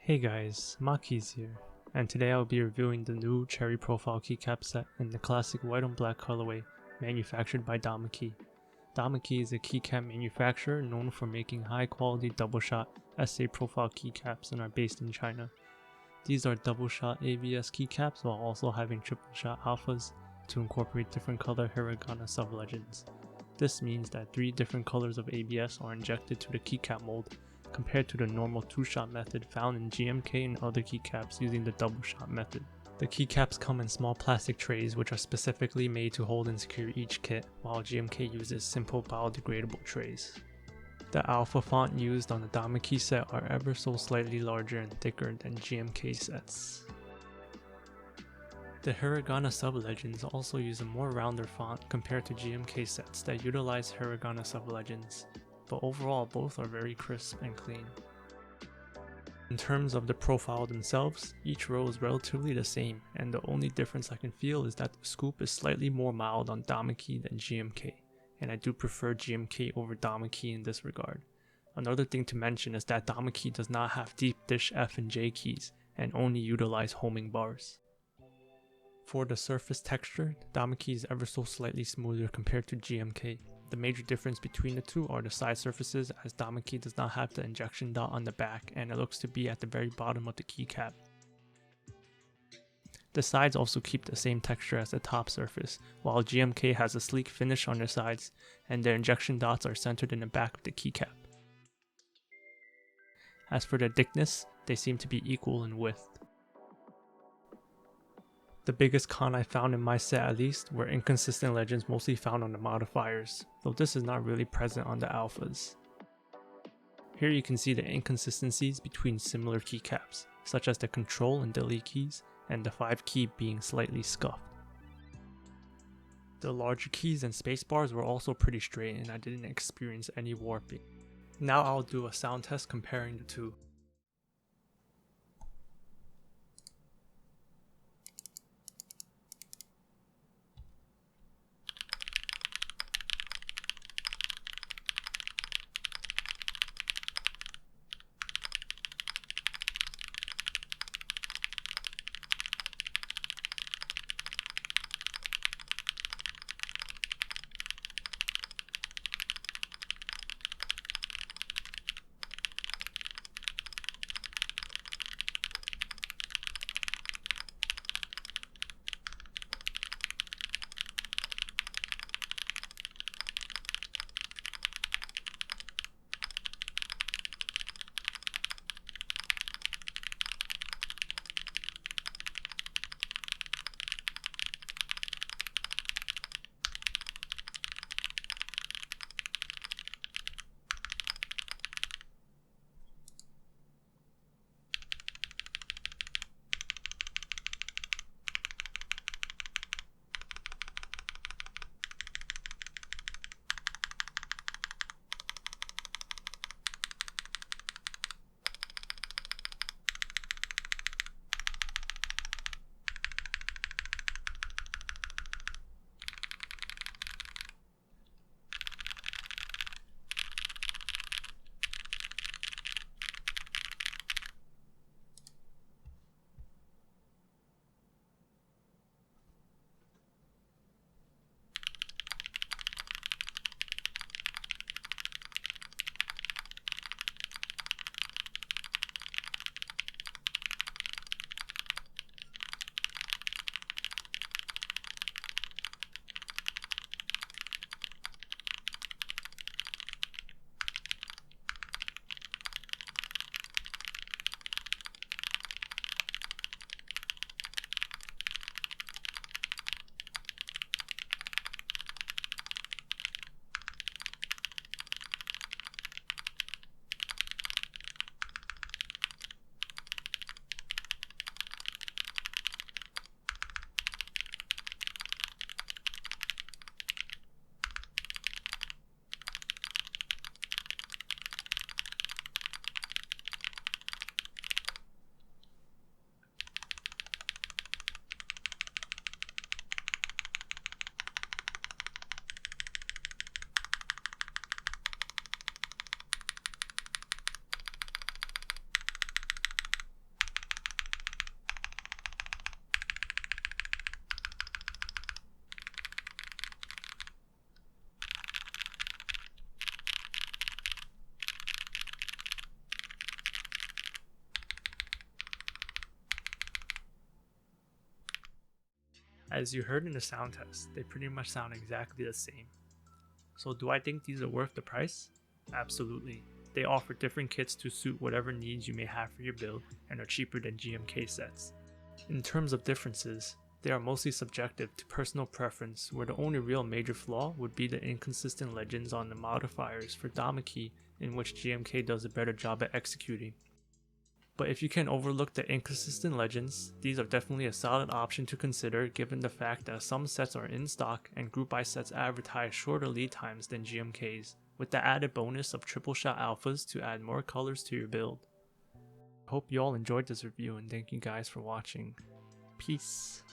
Hey guys, Maki's here, and today I'll be reviewing the new Cherry Profile keycap set in the classic white on black colorway manufactured by Domikey. Domikey is a keycap manufacturer known for making high quality double shot SA profile keycaps and are based in China. These are double shot ABS keycaps while also having triple shot alphas to incorporate different color hiragana sub-legends. This means that 3 different colors of ABS are injected to the keycap mold compared to the normal 2-shot method found in GMK and other keycaps using the double shot method. The keycaps come in small plastic trays which are specifically made to hold and secure each kit, while GMK uses simple biodegradable trays. The alpha font used on the Domikey set are ever so slightly larger and thicker than GMK sets. The hiragana sub-legends also use a more rounder font compared to GMK sets that utilize hiragana sub-legends, but overall both are very crisp and clean. In terms of the profile themselves, each row is relatively the same, and the only difference I can feel is that the scoop is slightly more mild on Domikey than GMK, and I do prefer GMK over Domikey in this regard. Another thing to mention is that Domikey does not have deep dish F and J keys, and only utilize homing bars. For the surface texture, Domikey is ever so slightly smoother compared to GMK. The major difference between the two are the side surfaces, as Domikey does not have the injection dot on the back and it looks to be at the very bottom of the keycap. The sides also keep the same texture as the top surface, while GMK has a sleek finish on their sides and their injection dots are centered in the back of the keycap. As for their thickness, they seem to be equal in width. The biggest con I found in my set at least were inconsistent legends mostly found on the modifiers, though this is not really present on the alphas. Here you can see the inconsistencies between similar keycaps, such as the control and delete keys, and the 5 key being slightly scuffed. The larger keys and spacebars were also pretty straight and I didn't experience any warping. Now I'll do a sound test comparing the two. As you heard in the sound test, they pretty much sound exactly the same. So do I think these are worth the price? Absolutely. They offer different kits to suit whatever needs you may have for your build and are cheaper than GMK sets. In terms of differences, they are mostly subjective to personal preference, where the only real major flaw would be the inconsistent legends on the modifiers for Domikey, in which GMK does a better job at executing. But if you can overlook the inconsistent legends, these are definitely a solid option to consider given the fact that some sets are in stock and group buy sets advertise shorter lead times than GMK's, with the added bonus of triple shot alphas to add more colors to your build. Hope you all enjoyed this review and thank you guys for watching. Peace.